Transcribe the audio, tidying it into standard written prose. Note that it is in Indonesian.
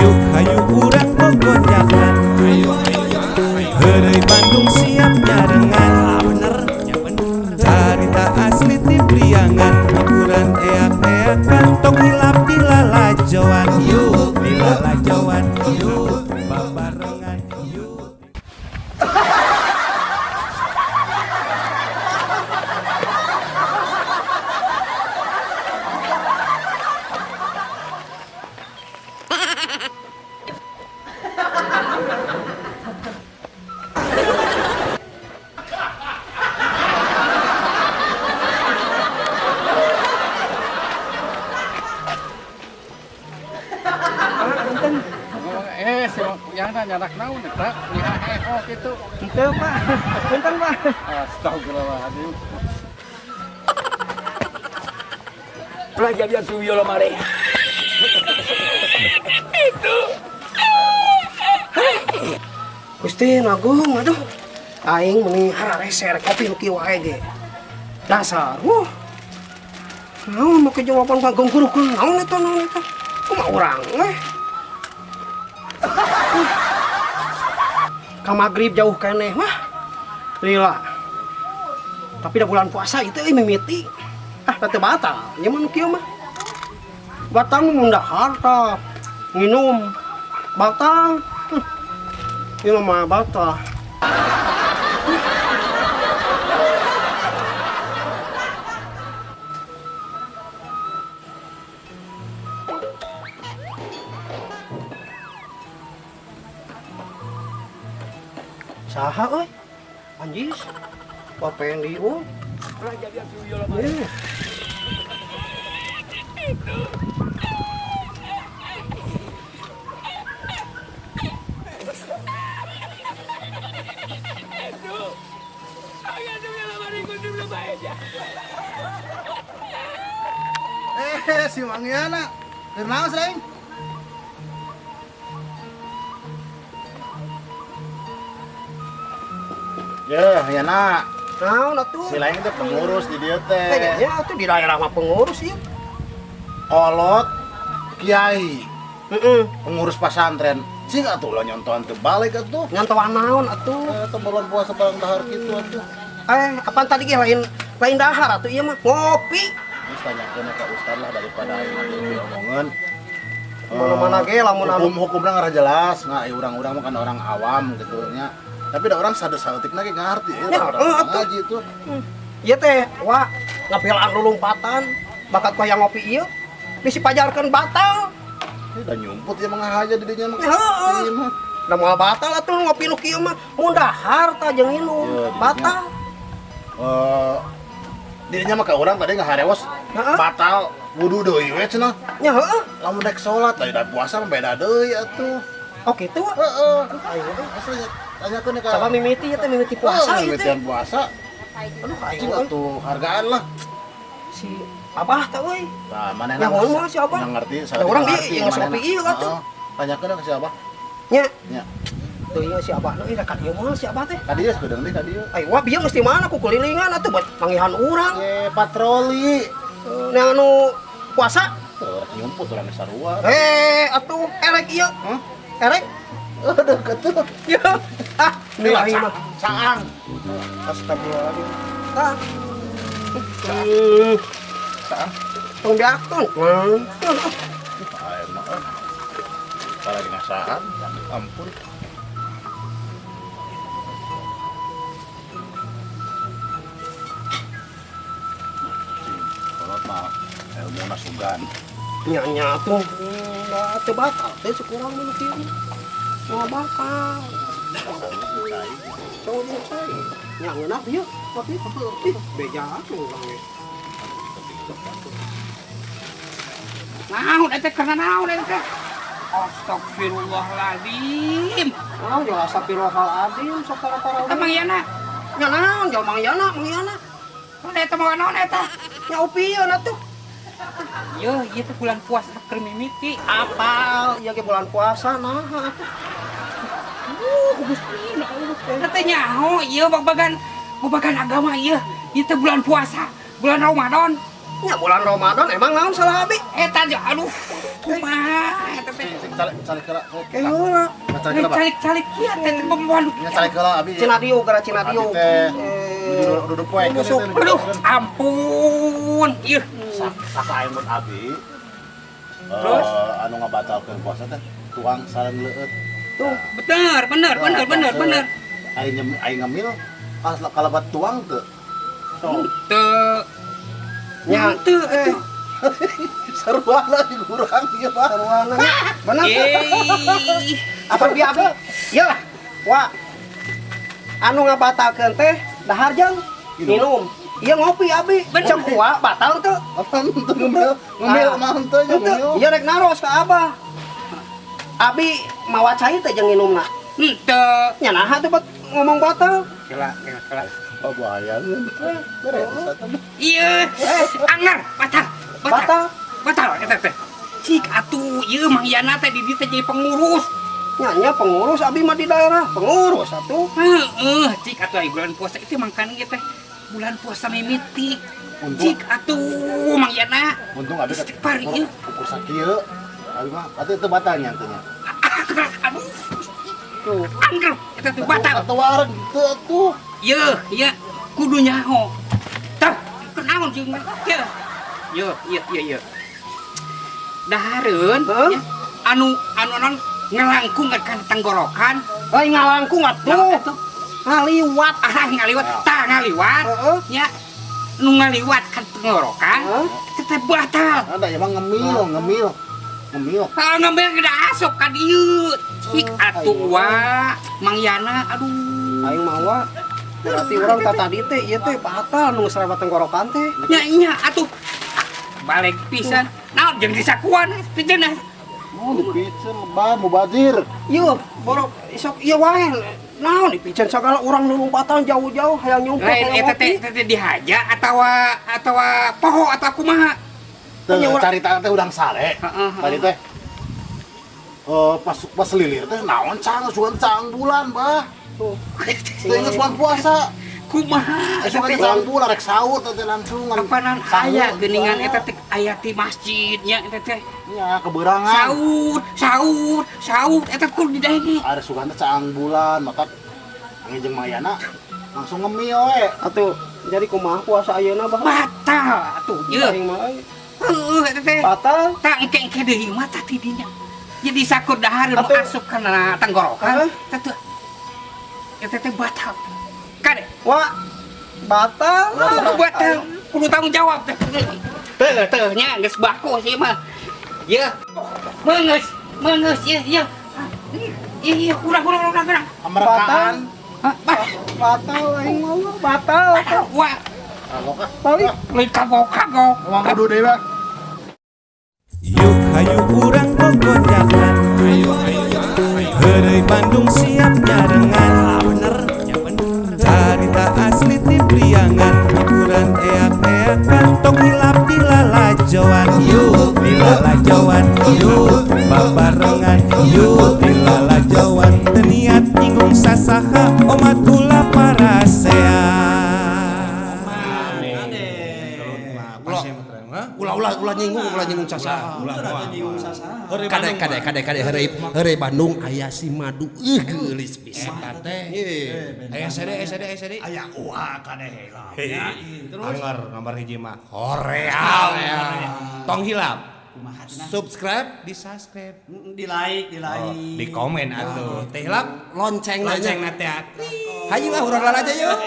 Yuk hayu urang bogojakan. Heureuy Bandung siap nyarengan. Bener. Carita asli ti Priangan. Hiburan eak-eakan tong hilap di lalajoan. Yuk di lalajoan. Yuk babarengan. Yuk. Si yang nyadak naon eta nyaho kitu. Henteu Pak. Punten Pak. Astagfirullahaladzim. Ulah jadian suyo lo mare. Gusti Agung, aduh. Aing meni harareser kopi nu kieu wae ge. Dasar. Naon make jawaban Agung guru naon eta? Kumaha urang weh. Ka magrib jauh keneh wah. Lila. Tapi da bulan puasa itu mimiti. Teu batal. Nya mah nu kieu mah. Batal mun dahar tah. Nginum. Batal. Ieu mah batal. Saha euy? Anjis. Papen di Ulah jadian suyo lo mare. Si Mangiana. Keur naon sing? Ya nak. Naon atuh? Si lain teh pengurus di dieu teh. Ya atuh di daerah mah pengurus ieu. Kolot kiai, Heeh. pengurus pesantren. Sing atuh lah nyontohan teu balik atuh. Nyantoan naon atuh? Eta bulan puasa bareng dahar kitu atuh. Apaan tadi ge lain dahar atuh ieu mah ngopi. Geus tanyakeun ka ustad lah daripada aing atuh diomongeun. Mana-mana ge lamun anu Hukum-hukumna ngarah jelas, urang-urang mah kan orang awam gitu nya. Tapi da orang sadeu-saeutikna ge ngarti Ya, atuh. ngaji tuh. ieu teh wah ngapilaan lulumpatan bakat koyang ngopi ieu bisi pajarkeun batal. Ini udah nyumput ya mengahaja di dinya mah. Heeh. Ieu mah. Da moal batal atuh ngopi nu kieu mah mun dahar tah jeung nginum Iya, di batal. Dirinya mah ka urang tadi ngaharewos Heeh. batal wudu deui we cenah. Nya heueuh. Lamun rek salat tadi da puasa mah beda deui atuh. Oh kitu. Heeh. Ayo asli tanyakeun ka. Sama mimiti ieu teh mimiti puasa ieu teh. Mimitian puasa. Aduh Cing ayo atuh hargaan lah. si Abah teh euy. Nah, mana Ya, mohon maaf, siapa? Yang ngerti, Ya, orang dia yang ngopi ieu atuh. Tanyakeun ka siapa? Nya Nya. teu ieu si Abah euy da ka dieu moal si Abah teh. Ka dieu seudeung deui ka dieu. Ai wah bieu mesti mana ku kelilingan atuh buat manggihan urang. Ye patroli. Nya anu puasa. Tuh, nyumput urang sarua. Atuh erek ieu. Hah? Erek. Aduh, ketuh. Ya. Nilai mah. Saang. Astagfirullahaladzim. Tah. Saang. Tong diakon. Ayo mah. Kalau lagi ngasaan, ampun. Kalau mah ilmu nasugan. Nya tuh teu batal teh sekurang mah kieu. Moal bakal. Coba dia cai. Nya ngeunah ieu. Tapi beja atuh urang ge. Naon eta karena naon eta? Astagfirullahaladzim. Naon jeung astagfirullahaladzim sakara-para. Eta mangyana. Nya naon jeung mangyana. Naon eta mah naon eta? Nya upieun atuh. Ieu teh bulan puasa keur mimiti. Apal ieu ge bulan puasa naha atuh. Gusti, eta teh nyaho ieu babagan agama ieu. Ieu teh bulan puasa, bulan Ramadan. nya bulan Ramadan emang naon salah abi? Eta aduh. Kumaha eta teh. Calik kala. Heula. Calik kala. Calik kieu teh pembunuh. Nya calik kala abi. Cinadio gara Cinadio. Duduk poe ke teh. Aduh, ampun. Ieu. Sakae mun abi. Terus? Anu ngabatalkeun puasa teh tuang sareng leueut. Tuh. Bener. Aing ngemil pas kalabat tuang teu. Teu. Nya Teu atuh. Sarwana di kurang ieu mah. sarwana nya. Bener. Yeay. Apa bi abi? Ya. Wah. Anu ngabatalkeun teh dahar jeung minum. Iya ngopi abi. Cek kuah batal teu. Apa teu ngemil mah teu nya ngemil. Iya rek naros ka abah. Abi mawa cai teh jeung nginumna. Teu. Nya naha teh ngomong batal. Kela. Oh bahaya. Beres atuh. Iya. Anger, batal eta teh. Cik atuh ieu Mang Yana teh di dieu teh jadi pengurus. Nya pengurus abi mah di daerah, pengurus atuh. Heeh, cik atuh aya bulan puasa itu mangkan ge teh. Bulan puasa mimiti. Cik atuh Mang Yana. Untung abi Istighfar ieu. ukur sakieu. Abi mah atuh teu batal nya teh nya. Aduh, Tuh. anger eta teh batal. Atuh wareg teu atuh. Iya, kudu nyaho. Tah, kenaon jeung Iya. Dahareun Hah? ya, anu ngelangkung kan tenggorokan. Ai ngalangkung atuh. Ngaliwat. Ngaliwat, tah ngaliwat. Heeh. Nya nu ngaliwat kan tenggorokan. Hah? Itu teh batal. Ada emang ngemil. Ngambil gede asok ka dieu. Cik atuh wa Mang Yana, aduh. Aing mawa. Berarti orang tadi teh ieu teh batal nu sarebat tenggorokan teh. Nya atuh. Balik pisan. Naon jeung disakuan teh cenah. Mau dipicen lebar mubazir. Ieu borok isok ieu wae. Naon dipicen sagala urang nu batal jauh-jauh hayang nyumput. Lain eta teh dihaja atawa poho atau kumaha? Teu carita teh udang sare. Tadi teh pas lilir teh naon sugan cang bulan bah. Tuh. Teu inget bulan puasa. Kumaha? Sugan cang bulan rek saur teh langsung Kapanan aya geuningan eta teh aya di masjidnya eta teh. nya keberangan. Saur eta kudu didaenge. Ada sugan teh cang bulan maka jeung Mayana langsung ngemil we. Atuh jadi kumaha puasa ayeuna bah? Batal atuh ieu. Aing mah Heuh eta teh. batal. Tah engke deui mah tadi dinya. Jadi sakur dahareun nu Atuh. asup kana tenggorokan. Hah? Eta teh batal. Kade. Wah, batal. Kudu tanggung jawab teh. Teu nya geus baku sih mah. Ye. Meungeus ye. Iya, kurang. Amarakaan. Hah, Batal aing mah batal. wah, Kagok ah. Balik. lain kagok. Uang kudu deui bah. Yuk hayu urang gogojakan. Heureuy Bandung siap nyarengan. Carita asli ti Priangan, hiburan eak-eakan, tong hilap di lalajoan. Yuk di lalajoan, yuk babarengan, yuk di lalajoan. Teu niat nyinggung sasaha, omat kula parasea. Ulah nyinggung sasaha. Kade heureuy Bandung aya si madu geulis pisan teh. Aya sede. Aya uha kadeh heula. Anger nomor hiji mah Horeal. Tong hilap. Subscribe, Di subscribe, Di like. di komen atuh. Teh hilap lonceng lonceng na teh. Hayu urang aja yuk.